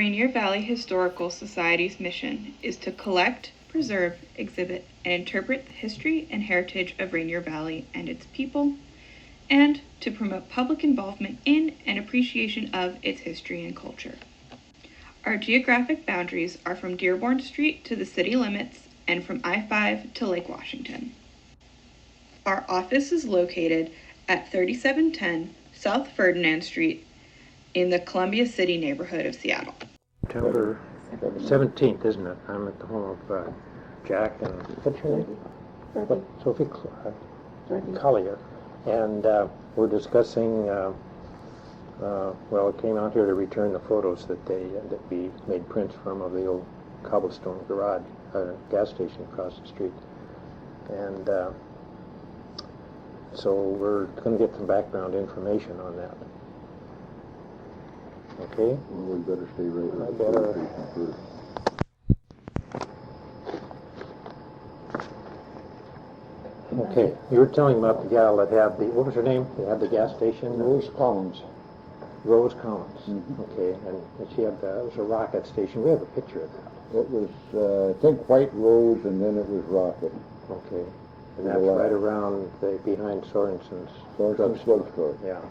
Rainier Valley Historical Society's mission is to collect, preserve, exhibit, and interpret the history and heritage of Rainier Valley and its people, and to promote public involvement in and appreciation of its history and culture. Our geographic boundaries are from Dearborn Street to the city limits and from I-5 to Lake Washington. Our office is located at 3710 South Ferdinand Street in the Columbia City neighborhood of Seattle. September 17th, isn't it? I'm at the home of Jack and, what's your name? Sophie Collier. And we're discussing, well, it came out here to return the photos that we made prints from of the old cobblestone garage, gas station across the street. And so we're going to get some background information on that. Okay? Well, we better stay right with the better. station first. Okay, you were telling about the gal that had the, what was her name? They had the gas station? Rose Collins. Rose Collins. Mm-hmm. Okay, and she had, it was a rocket station. We have a picture of that. It was, I think, White Rose, and then it was Rocket. Okay. And that's right around behind Sorensen's Drugstore. Yeah.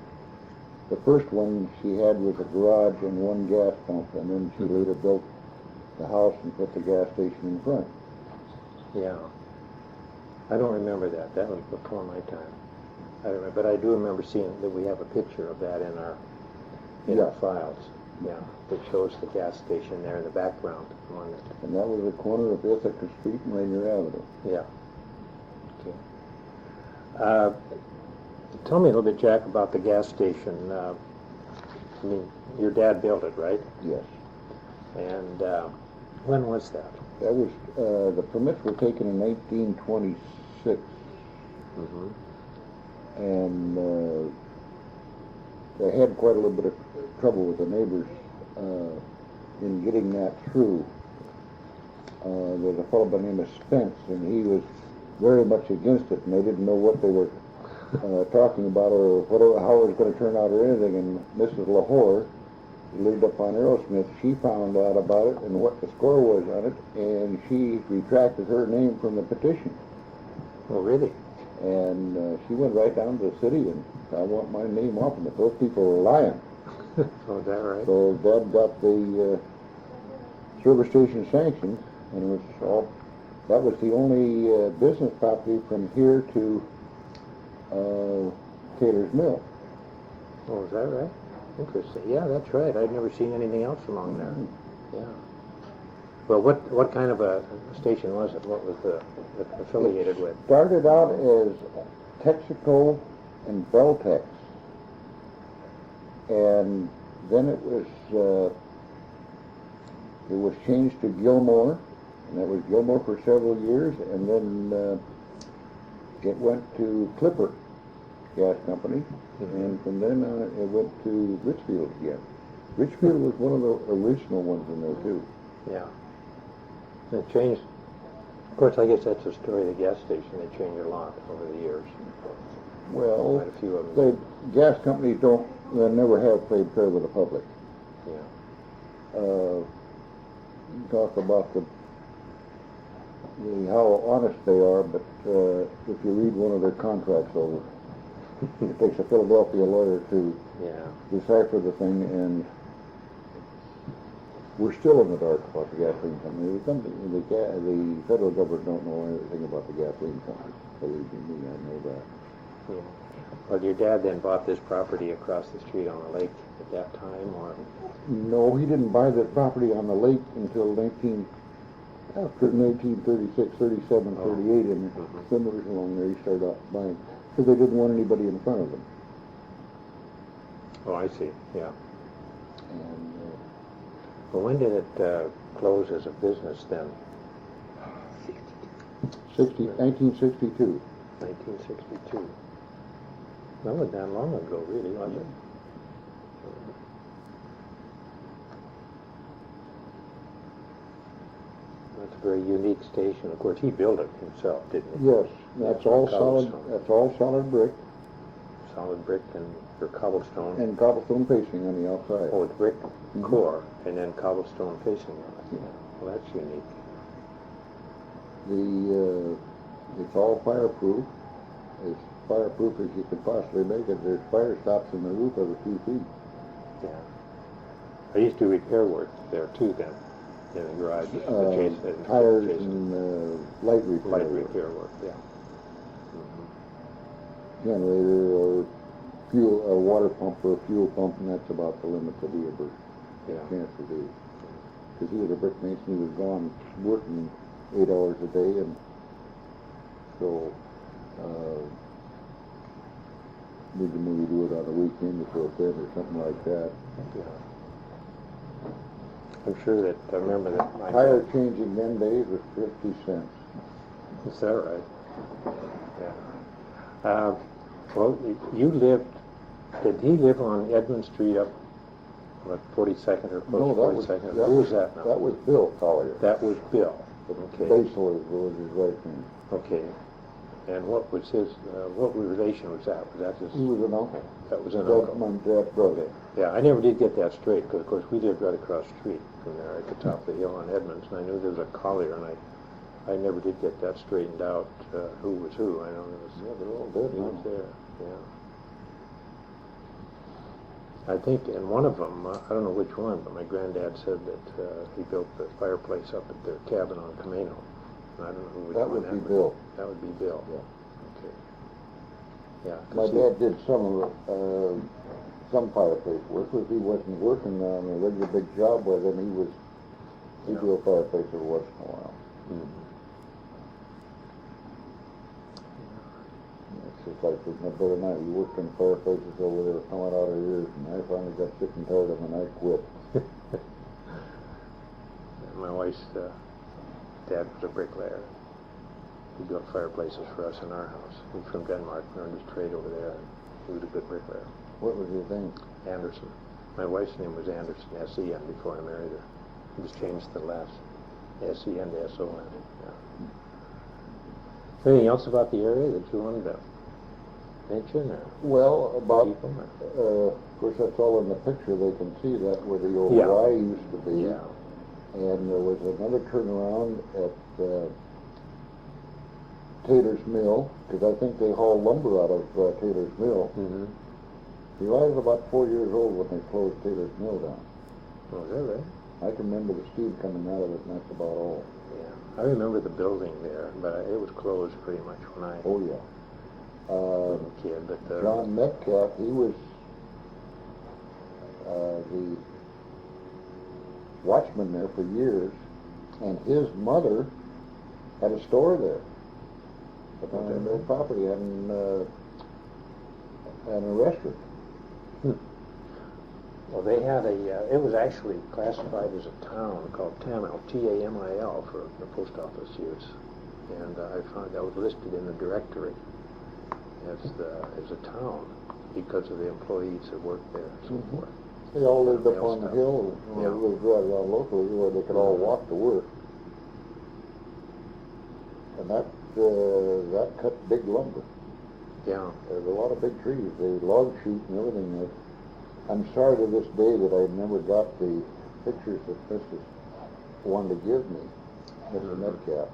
The first one she had was a garage and one gas pump, and then she later built the house and put the gas station in front. Yeah. I don't remember that. That was before my time. I don't remember, but I do remember seeing that we have a picture of that in our files. Yeah, that shows the gas station there in the background on it. And that was the corner of Ithaca Street and Rainier Avenue. Yeah. Okay. Tell me a little bit, Jack, about the gas station. I mean, your dad built it, right? Yes. And when was that? That was, the permits were taken in 1926. Mm-hmm. And they had quite a little bit of trouble with the neighbors in getting that through. There's a fellow by the name of Spence, and he was very much against it, and they didn't know what they were talking about or how it was going to turn out or anything. And Mrs. Lahore, who lived up on Aerosmith, she found out about it and what the score was on it, and she retracted her name from the petition. Oh, really? And she went right down to the city and I want my name off of it. Those people were lying. Oh, is that right? So Dad got the service station sanctioned, and it was all. That was the only business property from here to Taylor's Mill. Oh, is that right? Interesting. Yeah, that's right. I've never seen anything else along there. Yeah. Well, what kind of a station was it? What was it affiliated with? Started out as Texaco and Beltex, and then it was changed to Gilmore, and that was Gilmore for several years, and then it went to Clipper Gas Company, and from then on it went to Richfield again. Richfield was one of the original ones in there too. Yeah. It changed. Of course, I guess that's the story of the gas station. They changed a lot over the years. Well, Quite a few of them. the gas companies they never have played fair with the public. Yeah. You talk about how honest they are, but if you read one of their contracts over, it takes a Philadelphia lawyer to decipher the thing, and we're still in the dark about the gasoline company. The federal government don't know anything about the gasoline company. Believe me, I know that. Yeah. Well, your dad then bought this property across the street on the lake at that time, or? No, he didn't buy the property on the lake until after 1936, 37, 38, and summers along there he started out buying, because they didn't want anybody in front of them. Oh, I see, yeah. And Well, when did it close as a business then? 1962. 1962. That wasn't that long ago, really, was it? That's a very unique station. Of course, he built it himself, didn't he? Yes, that's all solid. That's all solid brick. solid brick and or cobblestone. And cobblestone facing on the outside. Oh, with brick core and then cobblestone facing on it. Yeah. Well, that's unique. It's all fireproof. As fireproof as you could possibly make it. There's fire stops in the roof every 2 feet. Yeah. I used to do repair work there too then, in the garage. Tires and light repair. Light repair work, yeah. Generator or fuel, a water pump or a fuel pump, and that's about the limit that he ever had a chance to do. Because he was a brick mason, he was gone working 8 hours a day, and so we could maybe do it on a weekend or so or something like that. Yeah. I'm sure that I remember that. My Tire changing them days was 50 cents. Is that right? Yeah. Well, you lived. Did he live on Edmund Street up, what, 42nd or close to 42nd? Who was that now? That was Bill Collier. That was Bill. Okay. Basil was his right name. Okay. And what was his? What relation was that? Was that his? He was an uncle. That was an uncle. My dad's brother. Yeah, I never did get that straight because, of course, we lived right across the street from there at the top of the hill on Edmonds, and I knew there was a Collier, and I never did get that straightened out. Who was who? I don't know. Yeah, they're all dead He now. was there. Yeah. I think in one of them, I don't know which one, but my granddad said that he built the fireplace up at their cabin on Camino. I don't know which That one would be Bill. That would be Bill. Yeah. Okay. Yeah. My dad did some fireplace work. If he wasn't working on a regular big job with him, he'd do a fireplace every once in a while. It's just like with my brother and I, we worked in fireplaces over there coming out of years, and I finally got sick and tired of them, and I quit. My wife's dad was a bricklayer. He built fireplaces for us in our house. He's from Denmark, learned his trade over there, and he was a good bricklayer. What was your name? Anderson. My wife's name was Anderson, S-E-N, before I married her. He just changed the last S-E-N to S-O-N. Yeah. Anything else about the area that you wanted to mention? Or Well, about, people, of course, that's all in the picture. They can see that where the old Yeah. Y used to be. Yeah. And there was another turnaround at Taylor's Mill, because I think they haul lumber out of Taylor's Mill. Mm-hmm. I was about 4 years old when they closed Taylor's Mill down. Oh, is that right? I can remember the steam coming out of it, and that's about all. Yeah. I remember the building there, but it was closed pretty much when I Oh, yeah. was a kid. But John Metcalf, he was the watchman there for years, and his mother had a store there. But on their property and a restaurant. Well, they had it was actually classified as a town called Tamil, T-A-M-I-L, for the post office use. And I found that was listed in the directory as a town because of the employees that worked there and so forth. They all lived up Mail on the stuff. hill, or Yeah. lived right around locally where they could all walk to work. And that cut big lumber. Yeah. There's a lot of big trees. They log shoot and everything. I'm sorry to this day that I never got the pictures that Mrs. wanted to give me, Mr. Metcalf,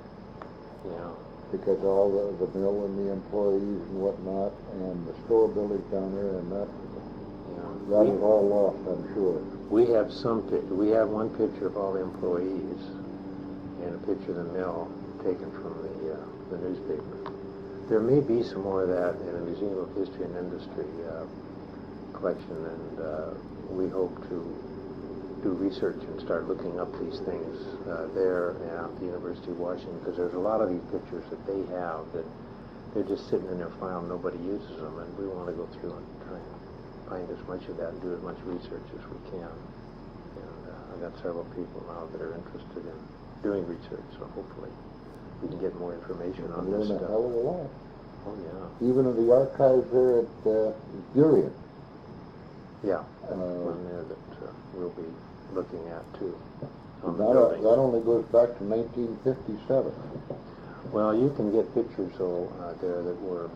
Yeah. because all the mill and the employees and whatnot, and the store buildings down there, and that is all lost, I'm sure. We have some picture. We have one picture of all the employees and a picture of the mill taken from the newspaper. There may be some more of that in a Museum of History and Industry collection, and we hope to do research and start looking up these things there at the University of Washington, because there's a lot of these pictures that they have that they're just sitting in their file and nobody uses them, and we want to go through and try and find as much of that and do as much research as we can. And I've got several people now that are interested in doing research, so hopefully we can get more information on this Learn a stuff. hell of a lot. Oh, yeah. Even in the archives there at Burien. Yeah, that's one there that we'll be looking at, too. On the That building. only goes back to 1957. Well, you can get pictures there that were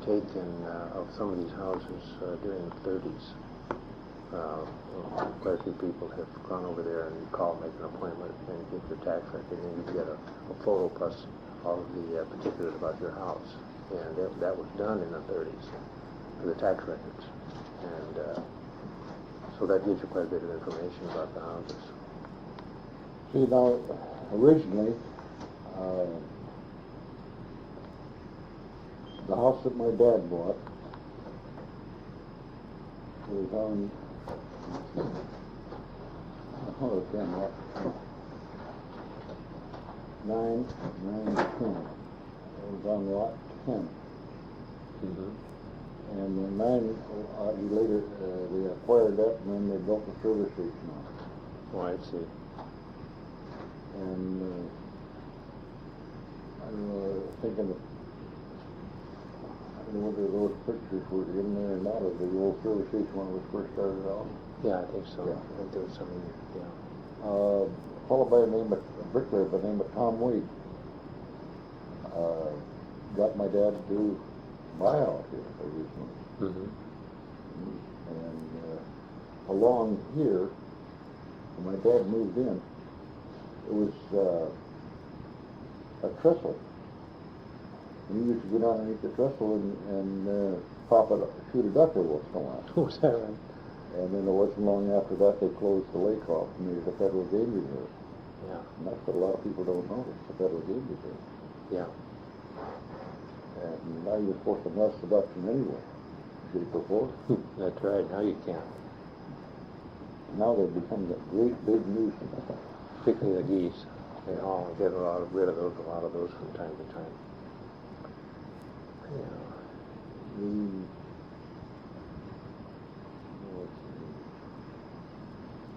taken of some of these houses during the 30s. Quite a few people have gone over there and you call, make an appointment, and get your tax record, and you get a photo plus all of the particulars about your house. And that was done in the 30s for the tax records. And so that gives you quite a bit of information about the houses. See, now, originally, the house that my dad bought was on, oh, it's on what? 9, 10. It was on lot 10. Mm-hmm. And then 9, later, they acquired that, and then they built the service station on it. Oh, I see. And I'm thinking of, I don't know whether those pictures were in there or not of the old service station when it was first started out. Yeah, I think so. Yeah. I think there was some, yeah. A fellow by the name of, a bricklayer by the name of Tom Wade, got my dad to buy out here originally. Mm-hmm. And along here, when my dad moved in, it was a trestle. And he used to go down underneath the trestle and pop it, shoot a duck every once in a while. Oh, is that right? And then it wasn't long after that they closed the lake off and made it a federal game reserve. Yeah. And that's what a lot of people don't know. It's a federal game reserve. Yeah. And now you're supposed to molest the ducks in any way, shape or form. That's right. Now you can't. Now they've become a great big nuisance. Particularly the geese. They all get rid of those, a lot of those from time to time. Yeah.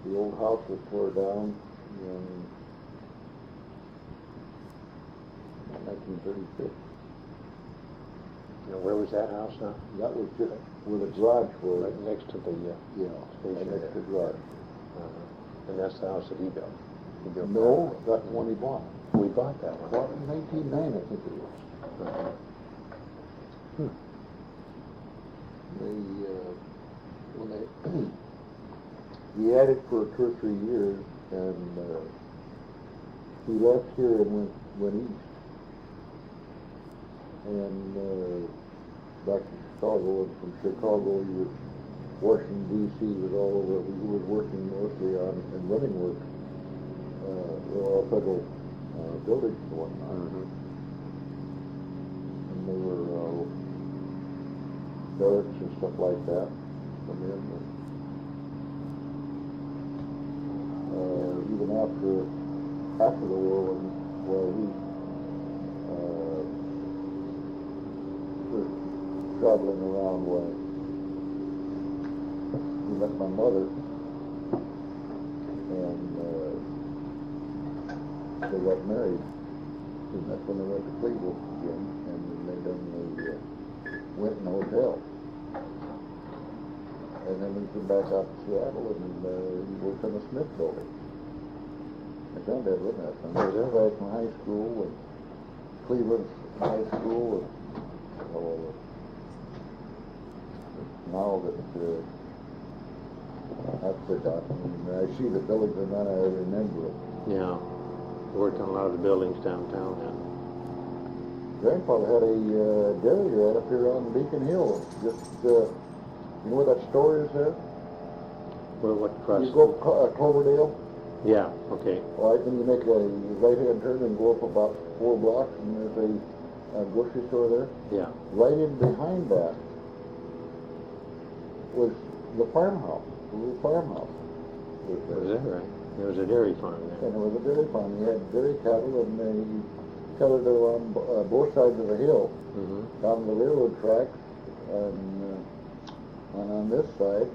The old house was tore down in 1936. Now, where was that house now? That was just where the garage was. Right next to the Right station next to the there. garage. And that's the house that he built. He built No, that that's the one he bought. one. We bought that one. Bought in 1909, I think it was. When they he had it for 2 or 3 years, and he left here and went east, and back to Chicago, and from Chicago he was Washington D.C. was all over. He was working mostly on and running work, all federal buildings and whatnot. Mm-hmm. And they were barracks and stuff like that. Come in. Even after the war, when we were traveling around, when we met my mother, and they got married. And that's when they went to Cleveland again, and they went in a hotel. And then we came back out to Seattle, and we worked on the Smith building. My granddad lived in that time. I was there right from high school, and Cleveland High School, and all of it. Now that that's forgotten, and I see the buildings, and then I remember it. Yeah. Worked on a lot of the buildings downtown then. Grandfather had a dairy right up here on Beacon Hill. Just, you know where that store is there? Where, what cross? You go up Cloverdale, Yeah, okay. right, then you make a right-hand turn and go up about 4 blocks, and there's a grocery store there. Yeah. Right in behind that was the farmhouse, the little farmhouse. Was that right? There was a dairy farm there. And it was a dairy farm. He had dairy cattle, and they tethered around both sides of the hill, Mm-hmm. down the railroad tracks, and on this side.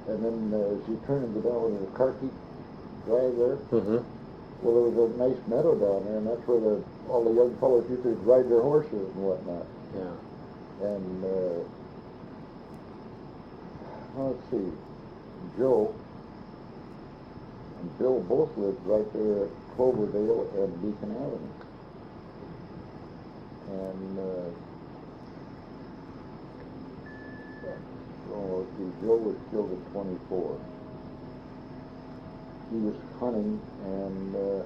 And then as you turn and go down with the Carkeek Drive there, Mm-hmm. well, there was a nice meadow down there, and that's where all the young fellows used to ride their horses and whatnot. Yeah. And let's see, Joe and Bill both lived right there at Cloverdale and Beacon Avenue. And Oh, see, Joe was killed at 24. He was hunting, and they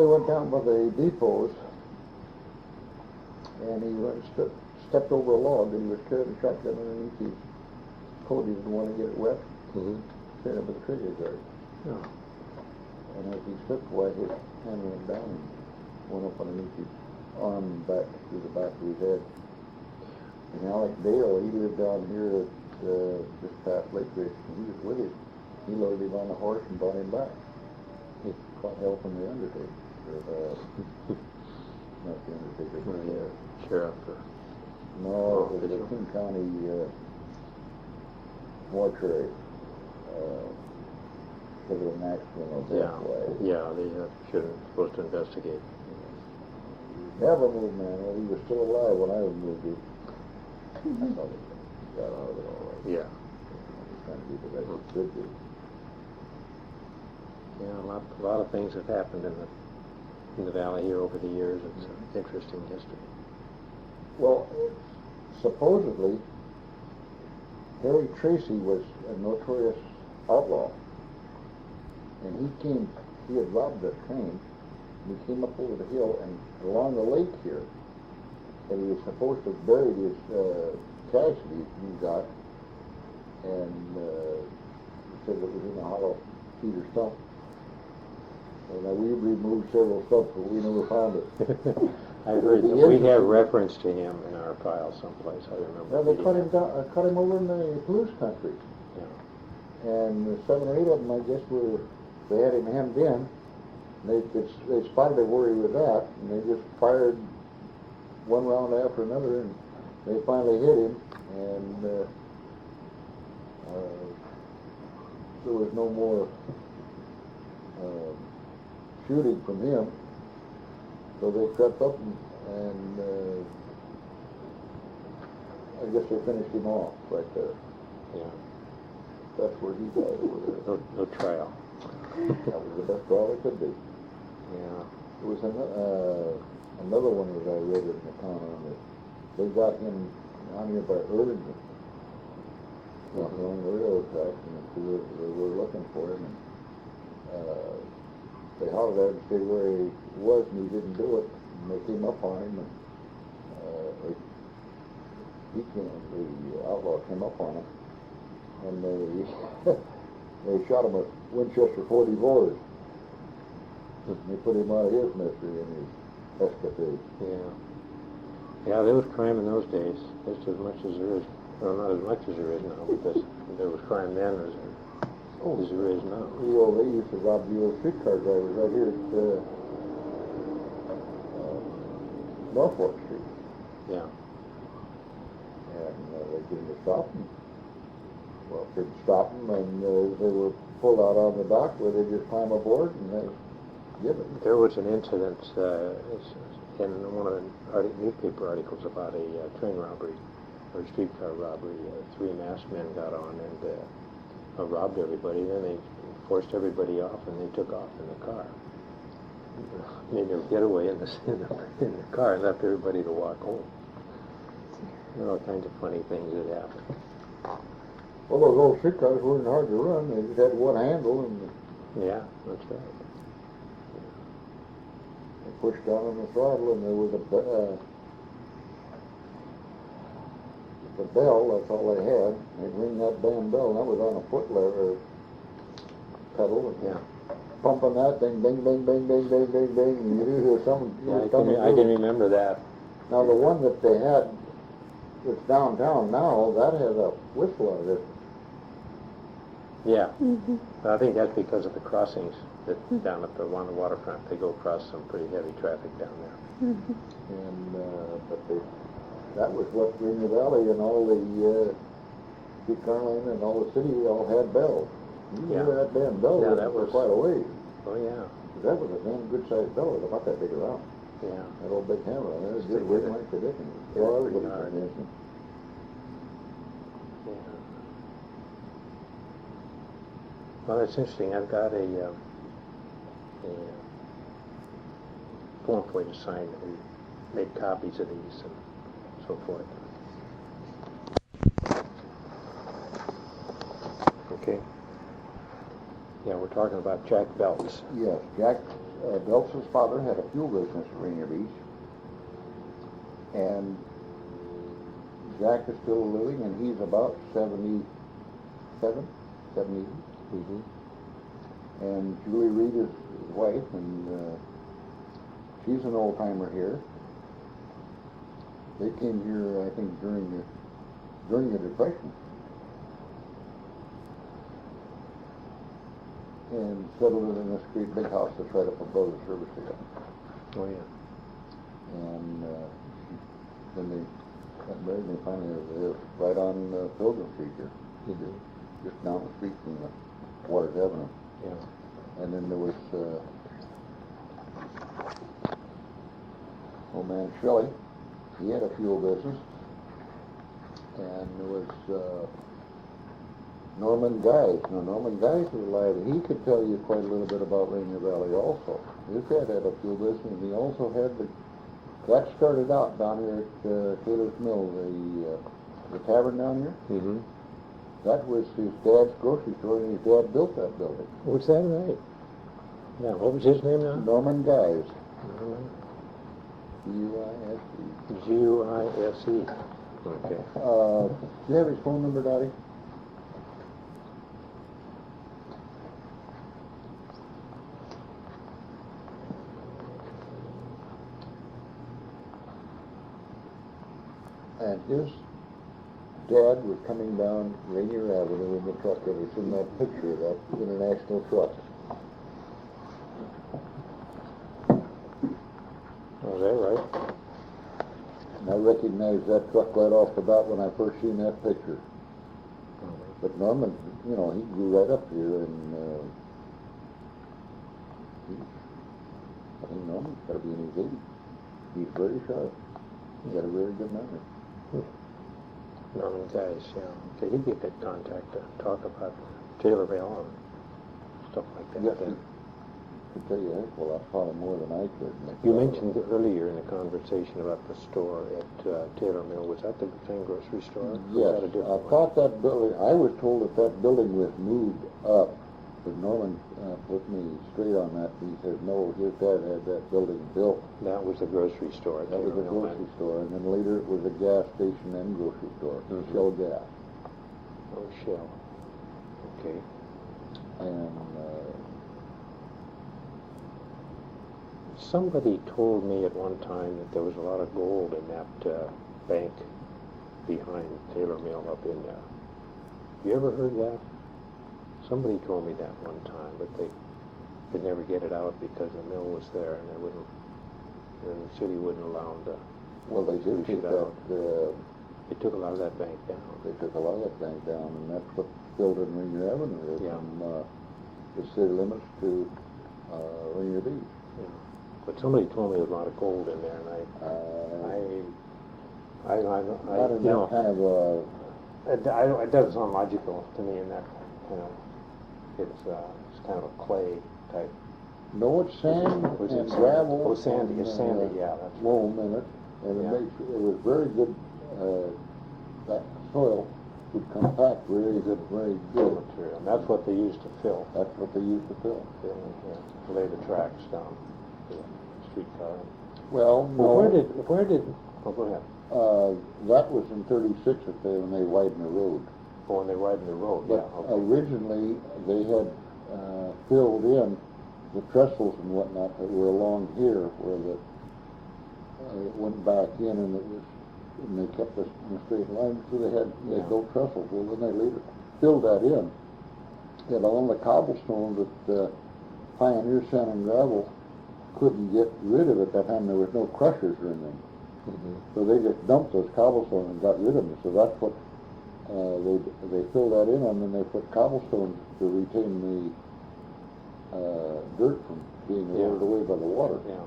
went down by the depots, and he stepped over a log, and he was carrying a shotgun underneath his coat. He didn't want to get it wet. Straight up at the trigger guard. Oh. And as he slipped, why his hand went down and went up underneath his arm and back through the back of his head. And Alec Dale, he lived down here at just past Lake Ridge, and he was with him. He loaded him on a horse and brought him back. He caught help from the undertaker. Not the undertaker, but Sheriff. no, it was the King County mortuary. Because of an accident or death. Yeah, they supposed to investigate. Never moved, man. Well, he was still alive when I removed him. I thought he got out of it all right. Yeah. He's trying to be the best he could be. Yeah, a lot of things have happened in the valley here over the years. It's an interesting history. Well, supposedly, Harry Tracy was a notorious outlaw. And he had robbed a train, and he came up over the hill and along the lake here, and he was supposed to have buried his casualties he got, and he said it was in a hollow cedar stump. And we removed several stumps, but we never found it. I heard that we have reference to him in our file someplace. I remember. Well, they cut him over in the Blues country. Yeah. And 7 or 8 of them, I guess, they had him hemmed in. They spotted him where he was at, and they just fired one round after another, and they finally hit him, and there was no more shooting from him. So they crept up and I guess they finished him off right there. Yeah. That's where he died over there. No trial. That was the best trial it could be. Yeah. There was another one that I read in the town on it. They got him down here by Irvington, along the railroad tracks, and they were looking for him. And they hollered at him to say where he was, and he didn't do it. And they came up on him, and the outlaw came up on him, and they shot him with Winchester 44s. And they put him out of his misery in his escapade. Yeah. Yeah, there was crime in those days, just as much as there is. Well, not as much as there is now, because there was crime then as there is now. Well, they used to rob the old streetcar drivers right here at Norfolk Street. Yeah. And they couldn't stop them. Well, couldn't stop them, and they were pulled out on the dock where they just climb aboard and they give it. There was an incident in one of the newspaper articles about a train robbery or streetcar robbery. 3 masked men got on and robbed everybody. Then they forced everybody off, and they took off in the car. Made their getaway in the car and left everybody to walk home. There were all kinds of funny things that happened. Well, those old streetcars weren't hard to run. They just had one handle, and Yeah, that's right. they pushed down on the throttle, and there was the bell. That's all they had. They'd ring that damn bell, and that was on a foot lever pedal. And Yeah. pumping that thing, bing, bing, bing, bing, bing, bing, bing, and you hear something coming I can through. remember that. Now, the one that they had that's downtown now, that has a whistle on it. Yeah. I think that's because of the crossings that down at on the waterfront. They go across some pretty heavy traffic down there. And but that was what Rainier Valley and all the streetcar lane and all the city all had bells. You Yeah. hear that damn bell Yeah, ring that for was- quite a ways. Oh, yeah. That was a damn good-sized bell. It was about that big around. Yeah. That old big hammer on it. It was Stick good with ring it. like the dickens. Yeah, Well, pretty everybody hard. was dancing. Yeah. Well, it's interesting. I've got a form for you to sign. We made copies of these and so forth. Okay. Yeah, we're talking about Jack Belts. Yes, Jack Belts' father had a fuel business at Rainier Beach, and Jack is still living, and he's about 77, 78. Mm-hmm. And Julie Reed is his wife, and she's an old-timer here. They came here, I think, during the Depression, and settled in this great big house that's right up above the service station. Oh, yeah. And then they got married, and they finally live right on Pilgrim Street here, just down the street from the Waters Avenue. Yeah. And then there was old man Shelley. He had a fuel business. And there was Norman Guys. Now, Norman Guys was alive, and he could tell you quite a little bit about Rainier Valley also. His dad had a fuel business, and he also had that started out down here at Taylor's Mill, the tavern down here. Mm-hmm. That was his dad's grocery store, and his dad built that building. Was that right? Yeah, what was his name now? Norman Guys. G-U-I-S-E. G-U-I-S-E. G-U-I-S-E. Okay. Do you have his phone number, Dottie? And his dad was coming down Rainier Avenue in the truck, and it's in that picture, that international truck. Was that right? And I recognized that truck right off the bat when I first seen that picture. But Norman, you know, he grew right up here, and I think Norman's got to be in his 80s. He's very sharp. He's got a very good memory. Norman Guys, yeah. Okay, he'd be a good contact to talk about Taylorville and stuff like that. Yes, he could tell you a heck of a lot, probably more than I could. You mentioned earlier in the conversation about the store at Taylor Mill. Was that the same grocery store? Yes, Was that a different I one? thought that building, I was told that that building was moved up, but Norman put me straight on that. He said, no, his dad had that building built. That was the grocery store at That was Taylor a Mill, grocery then. store, and then later it was a gas station and grocery store, Shell Gas. Oh, Shell. Okay. And Somebody told me at one time that there was a lot of gold in that bank behind Taylor Mill up in there. You ever heard that? Somebody told me that one time, but they could never get it out because the mill was there, and they wouldn't, and the city wouldn't allow them to. well, they did push take it out. that, They took a lot of that bank down. they took a lot of that bank down, and that's what filled in Rainier Avenue there, Yeah. from the city limits to Rainier Beach. Yeah. But somebody told me there was a lot of gold in there, and Not in you know, that kind of a, it doesn't sound logical to me in that, you know, it's kind of a clay type. no, it's sand Was it and sand? gravel. Oh, sandy, and, it's sandy, yeah, that's right. loam in it, and Yeah. it was very good, that soil would compact very good, very Fill good. material, and that's what they used to fill, That's what they used to fill. to lay the tracks down, the streetcar. Well, Well, no, where did, oh, go ahead. that was in 36 when they widened the road. Oh, when they widened the road, yeah, But okay. originally, they had filled in the trestles and whatnot that were along here where it went back in, and they kept us in a straight line, so they Yeah. built trestles. Well, then they later filled that in. And all the cobblestone that Pioneer Sand and Gravel couldn't get rid of at that time. There was no crushers or anything. Mm-hmm. So they just dumped those cobblestone and got rid of them. So that's what they filled that in, and then they put cobblestone to retain the dirt from being eroded away by the water. Yeah.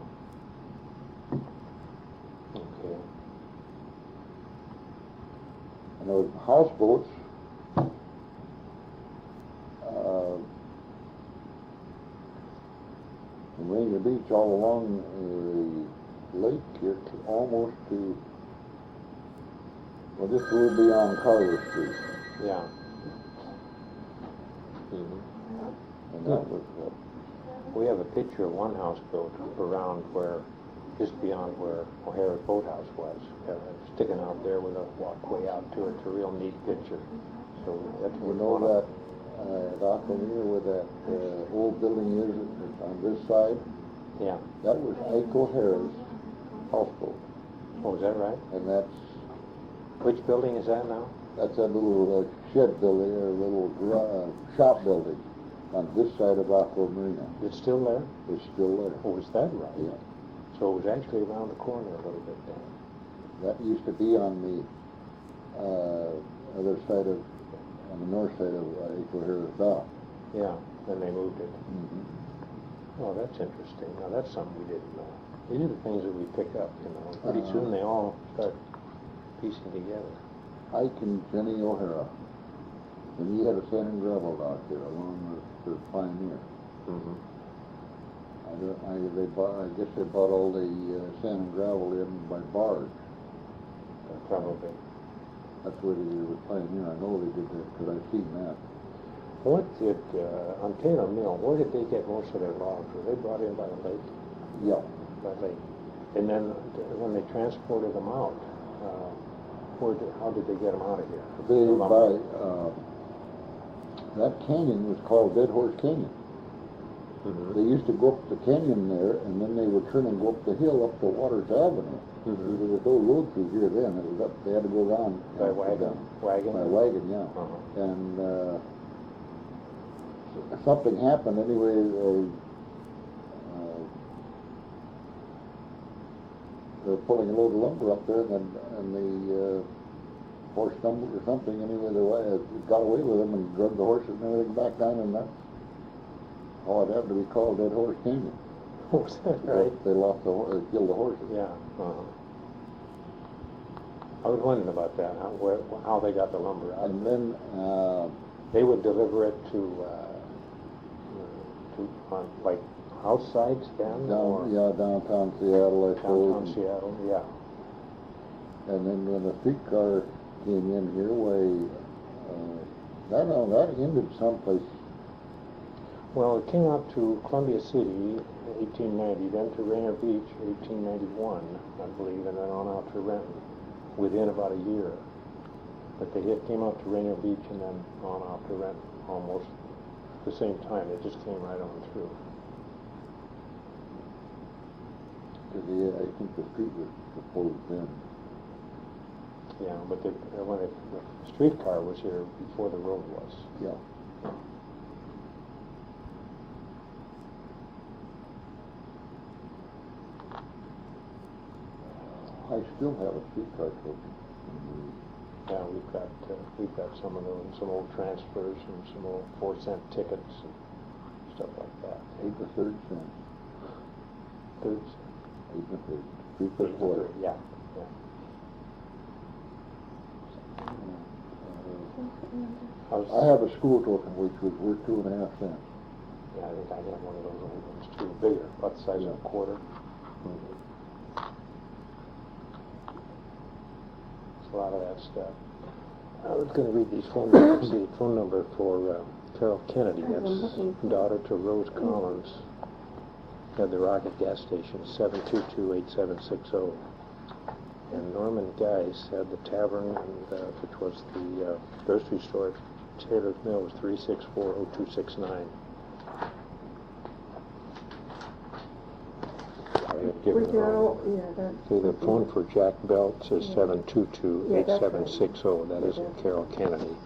Okay. And those houseboats, from Rainier Beach all along the lake here, almost to, well, just a little beyond Carver Street. Yeah. and that was, We have a picture of one house built around where, just beyond where O'Hara's boathouse was, sticking out there with a walkway out to it. It's a real neat picture. So that's you know that, down here where that, old building is on this side, Yeah. that was Ike O'Hara's houseboat. Oh, is that right? And that's Which building is that now? that little shed building, or little shop building on this side of Aqua Marina. It's still there? It's still there. Oh, is that right? Yeah. So it was actually around the corner a little bit then. That used to be on the other side of, on the north side of Ike O'Hara's dock. Yeah, then they moved it. Mm-hmm. Oh, that's interesting. Now, that's something we didn't know. These are the things that we pick up, you know. Pretty soon they all start piecing together. Ike and Jenny O'Hara. And he had a sand and gravel dock there along the Pioneer. Mm-hmm. I guess they bought all the sand and gravel in by barge. Probably. That's where they were Pioneer. I know they did that because I've seen that. What did, on Taylor Mill, where did they get most of their logs? Were they brought in by the lake? Yeah. By lake. And then when they transported them out, how did they get them out of here? They by, that canyon was called Dead Horse Canyon. Mm-hmm. They used to go up the canyon there, and then they would turn and go up the hill up to Waters Avenue. Mm-hmm. There was no road through here then. It was up. They had to go around By wagon? Wagon? By wagon, yeah. Uh-huh. And something happened anyway. They were pulling a load of lumber up there, and the horse stumbled or something. Anyway, they got away with them and drug the horses and everything back down, and that's how it happened to be called Dead Horse Canyon. Oh, is that right? They lost they killed the horses. Yeah. Uh-huh. I was wondering about that, how they got the lumber out. And then They would deliver it to on, like, house sites then? or downtown Seattle, I suppose. Downtown Seattle, yeah. And then when the streetcar came in here, that ended someplace. Well, it came out to Columbia City, 1890, then to Rainier Beach, 1891, I believe, and then on out to Renton within about a year. But they came out to Rainier Beach and then on out to Renton almost the same time. It just came right on through. I think the street was proposed then. Yeah, but when the streetcar was here before the road was. Yeah. I still have a streetcar token. Yeah, we've got some of those, some old transfers and some old 4-cent tickets and stuff like that. 8 to 3 cents. Third, 8 to 3. 3 for a quarter. yeah. I have a school token which was worth 2.5 cents. Yeah, I think I have one of those old ones too, bigger, about the size of a quarter. It's a lot of that stuff. I was going to read these phone numbers. The phone number for Carol Kennedy, that's daughter to Rose Collins, at the Rocket gas station, 722-8760. And Norman Geis had the tavern, and which was the grocery store at Taylor's Mill, was 364-0269. See, the phone for Jack Belt says 722-8760. That isn't Carol Kennedy.